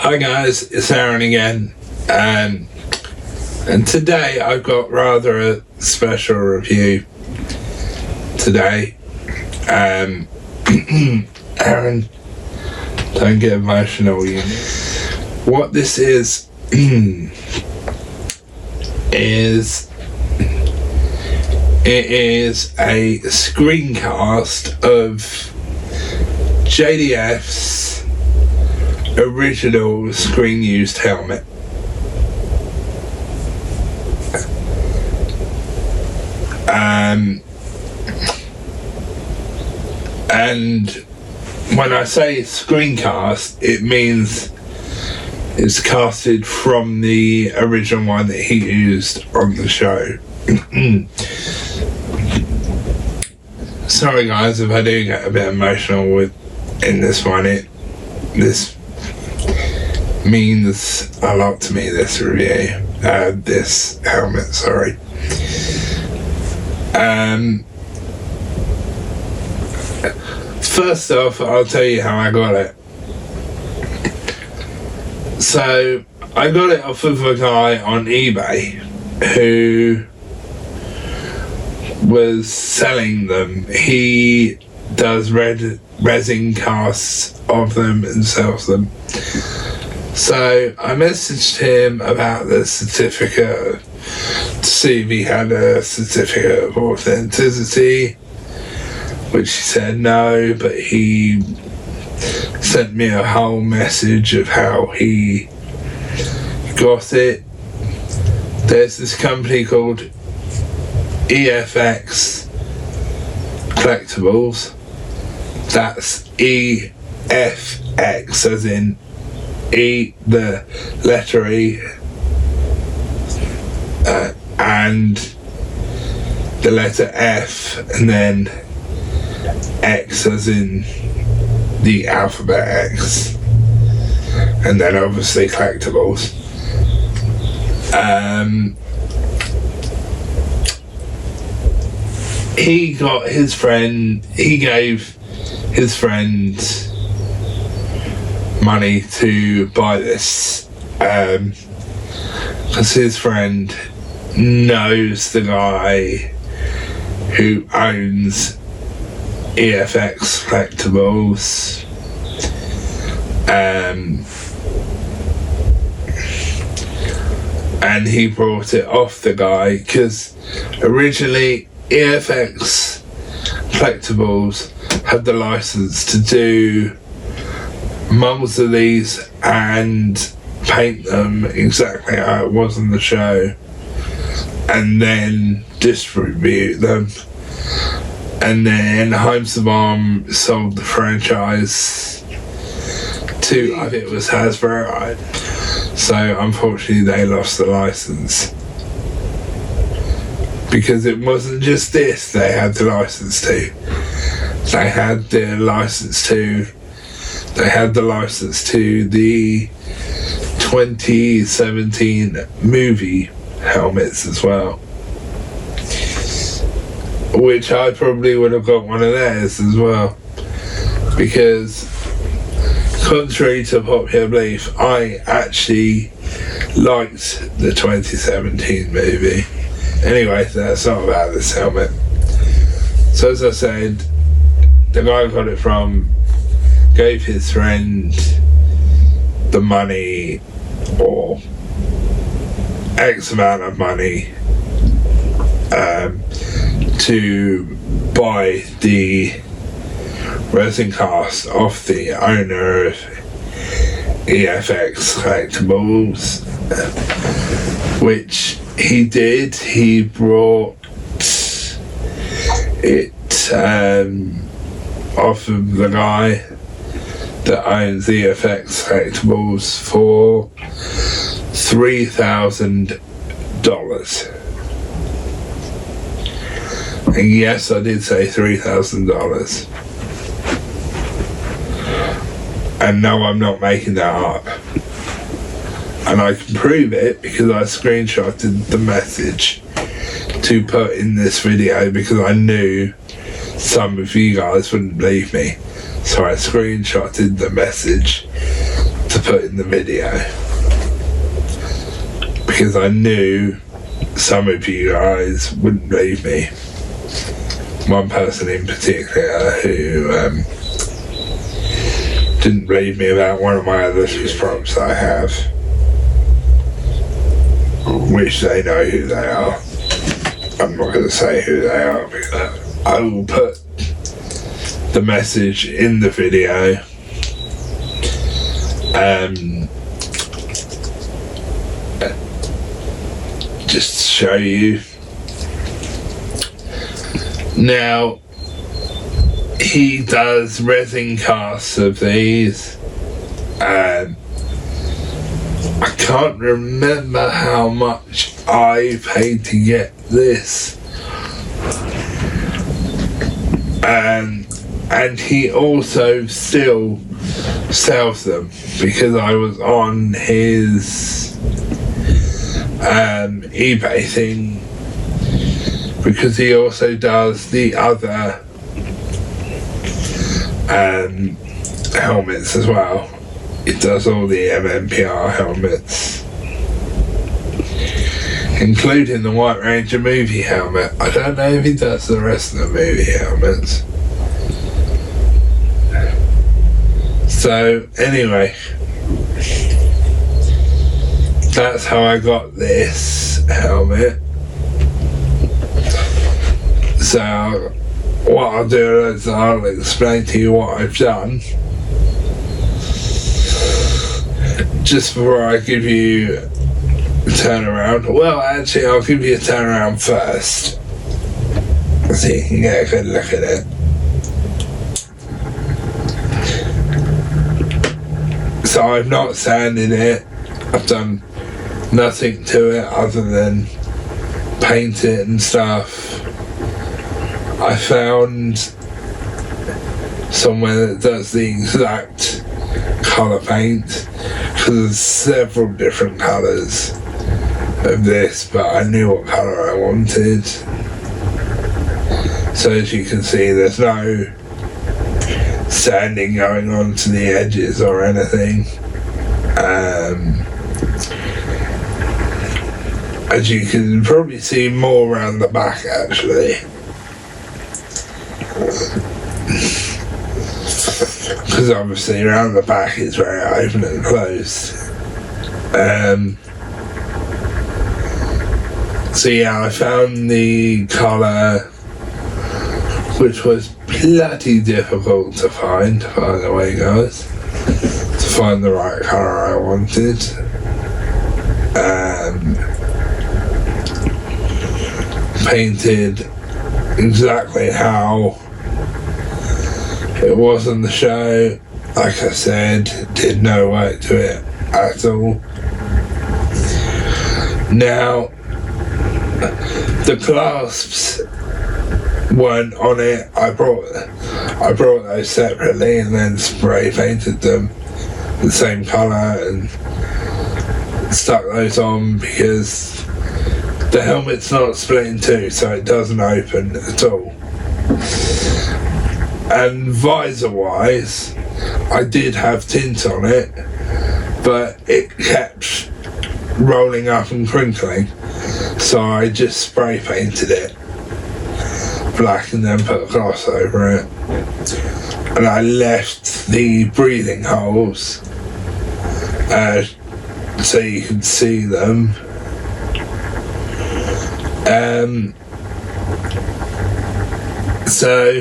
Hi guys, it's Arran again, and today I've got rather a special review today. Arran, don't get emotional. What this is it is a screencast of Jdf'S original screen used helmet. And when I say screencast, it means it's casted from the original one that he used on the show. Sorry guys if I do get a bit emotional in this one. This means a lot to me, this review, this helmet, sorry. First off, I'll tell you how I got it. So, I got it off of a guy on eBay who was selling them. He does resin casts of them and sells them. So I messaged him about the certificate to see if he had a certificate of authenticity, which he said no, but he sent me a whole message of how he got it. There's this company called Jdf'S Collectibles. That's EFX, as in E, the letter E, and the letter F, and then X as in the alphabet X, and then obviously collectibles. He gave his friend money to buy this, because his friend knows the guy who owns Jdf'S Collectibles, and he brought it off the guy because originally Jdf'S Collectibles had the license to do molds of these and paint them exactly how it was in the show and then distribute them. And then Holmes the Bomb sold the franchise to, I think it was Hasbro, so unfortunately they lost the license. Because it wasn't just this they had the license to. They had the license to the 2017 movie helmets as well. Which I probably would have got one of theirs as well. Because contrary to popular belief, I actually liked the 2017 movie. Anyway, that's not about this helmet. So as I said, the guy I got it from gave his friend the money, or X amount of money, to buy the resin cast off the owner of Jdf'S Collectibles, which he did. He brought it off of the guy that owns Jdf'S Collectibles for $3,000. And yes, I did say $3,000. And no, I'm not making that up. And I can prove it because I screenshotted the message to put in this video because I knew some of you guys wouldn't believe me. So I screenshotted the message to put in the video, because I knew some of you guys wouldn't believe me. One person in particular who didn't believe me about one of my other fuse props that I have, which they know who they are. I'm not going to say who they are, because I will put the message in the video. Just to show you. Now, he does resin casts of these. I can't remember how much I paid to get this. And he also still sells them, because I was on his eBay thing, because he also does the other helmets as well. He does all the MMPR helmets, including the White Ranger movie helmet. I don't know if he does the rest of the movie helmets. So anyway, that's how I got this helmet. So what I'll do is I'll explain to you what I've done, just before I give you a turnaround. Well, actually, I'll give you a turnaround first, so you can get a good look at it. So I've not sanded it. I've done nothing to it other than paint it and stuff. I found somewhere that does the exact colour paint, because there's several different colours of this, but I knew what colour I wanted. So as you can see, there's no sanding going on to the edges or anything. As you can probably see more around the back, actually, because obviously around the back is where it opened and closed. So yeah, I found the colour, which was bloody difficult to find, by the way, guys, to find the right colour I wanted. Painted exactly how it was on the show. Like I said, did no work to it at all. Now, the clasps weren't on it. I brought those separately and then spray painted them the same colour and stuck those on, because the helmet's not split in two, so it doesn't open at all. And visor wise, I did have tint on it, but it kept rolling up and crinkling, so I just spray painted it black and then put a gloss over it. And I left the breathing holes so you can see them. So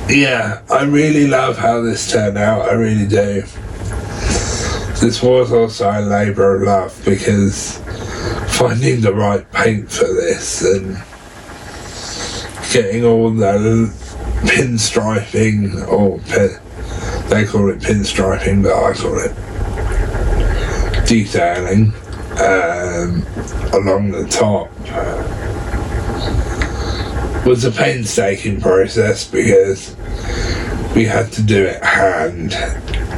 yeah, I really love how this turned out. I really do. This was also a labour of love, because finding the right paint for this and getting all the pinstriping, or they call it pinstriping, but I call it detailing, along the top, was a painstaking process, because we had to do it hand.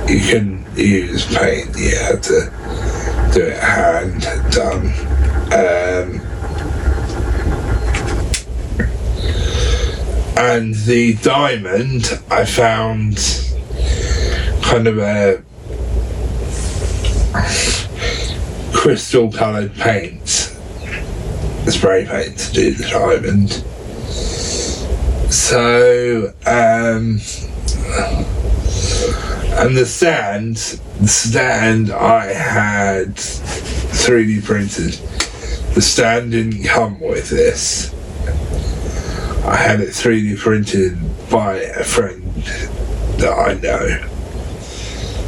You couldn't use paint, you had to do it hand done. And the diamond I found kind of a crystal coloured paint, spray paint to do the diamond. So and the stand I had 3D printed. The stand didn't come with this. I had it 3D printed by a friend that I know.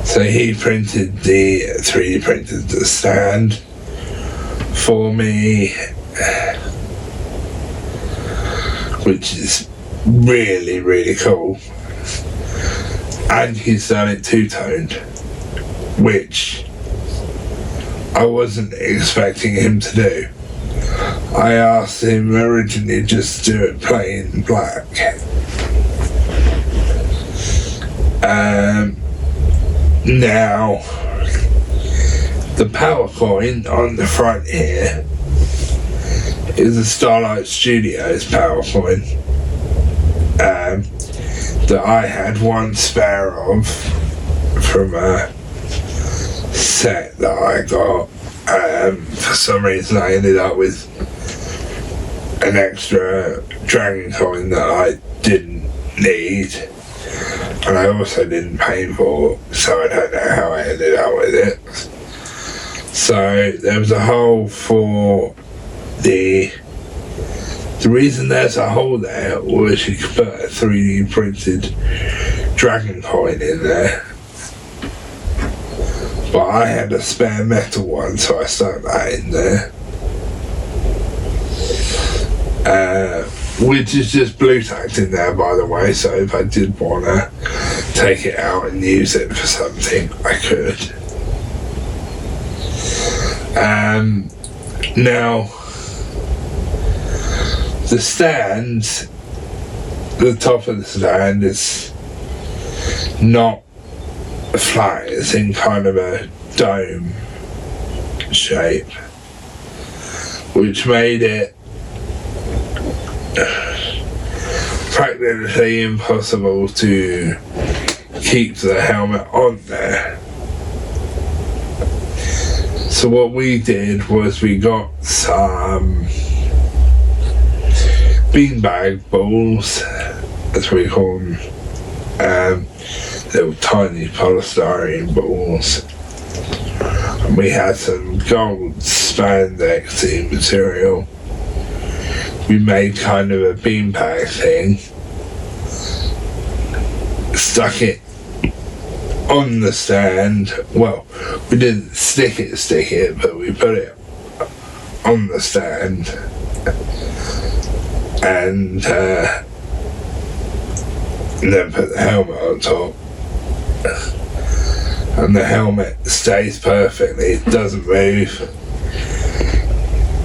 So he printed the 3D printed the stand for me, which is really, really cool. And he's done it two-toned, which I wasn't expecting him to do. I asked him originally just to do it plain black. Now, the power coin on the front here is a Starlight Studios power coin that I had one spare of from a set that I got. For some reason I ended up with an extra dragon coin that I didn't need, and I also didn't pay for, so I don't know how I ended up with it. So there was a hole for the reason there's a hole there was you could put a 3D printed dragon coin in there. But I had a spare metal one, so I stuck that in there. Which is just blue tacked in there, by the way, so if I did want to take it out and use it for something, I could. Now, the stand, the top of the stand is not flat, it's in kind of a dome shape, which made it practically impossible to keep the helmet on there. So what we did was we got some beanbag balls, as we call them, little tiny polystyrene balls, and we had some gold spandexy material. We made kind of a beanbag thing, stuck it on the stand. Well, we didn't stick it, but we put it on the stand, and then put the helmet on top. And the helmet stays perfectly, it doesn't move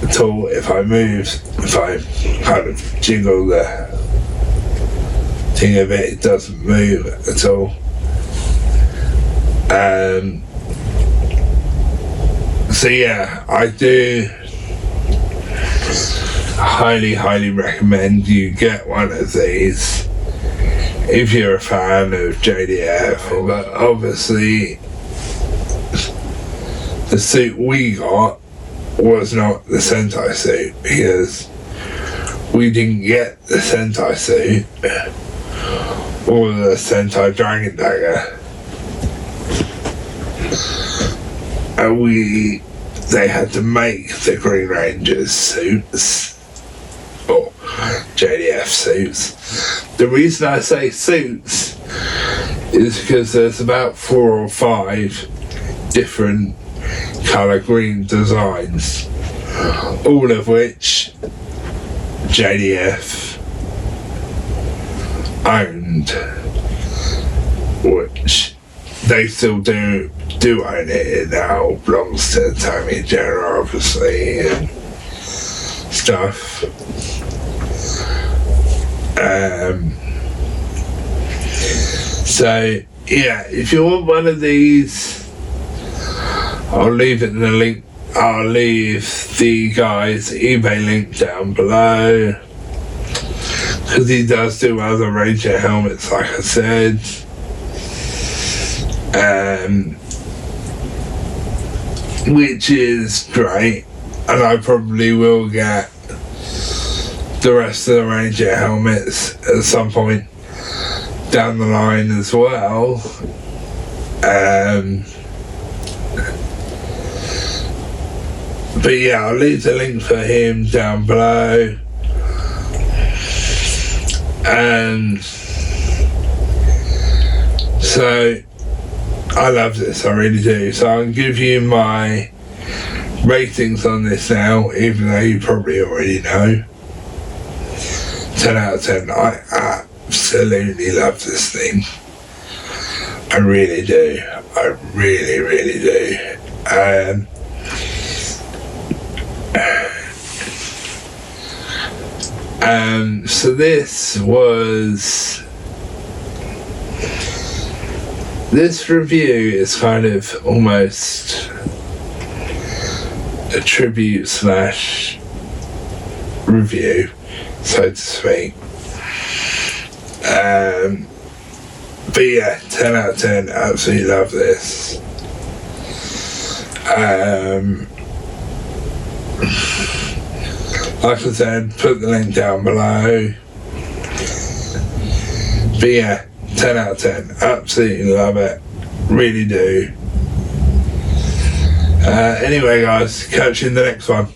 at all. If I kind of jiggle the thing of it, it doesn't move at all. So yeah, I do highly recommend you get one of these if you're a fan of JDF. But obviously the suit we got was not the Sentai suit, because we didn't get the Sentai suit or the Sentai Dragon Dagger, and they had to make the Green Ranger's suits, or JDF suits. The reason I say suits is because there's about 4 or 5 different colour green designs, all of which JDF owned, which they still do own it. It now belongs to Tommy Jenner, obviously, and stuff. So yeah, if you want one of these, I'll leave it in the link. I'll leave the guy's eBay link down below, because he does do other Ranger helmets, like I said. which is great, and I probably will get the rest of the Ranger helmets at some point down the line as well. But yeah, I'll leave the link for him down below. And so I love this, I really do. So I'll give you my ratings on this now, even though you probably already know. 10 out of 10. I absolutely love this thing. I really do. I really, really do. So this review is kind of almost a tribute / review, so to speak. But yeah, 10 out of 10, absolutely love this. Like I said, put the link down below. But yeah, 10 out of 10, absolutely love it, really do. Anyway guys, catch you in the next one.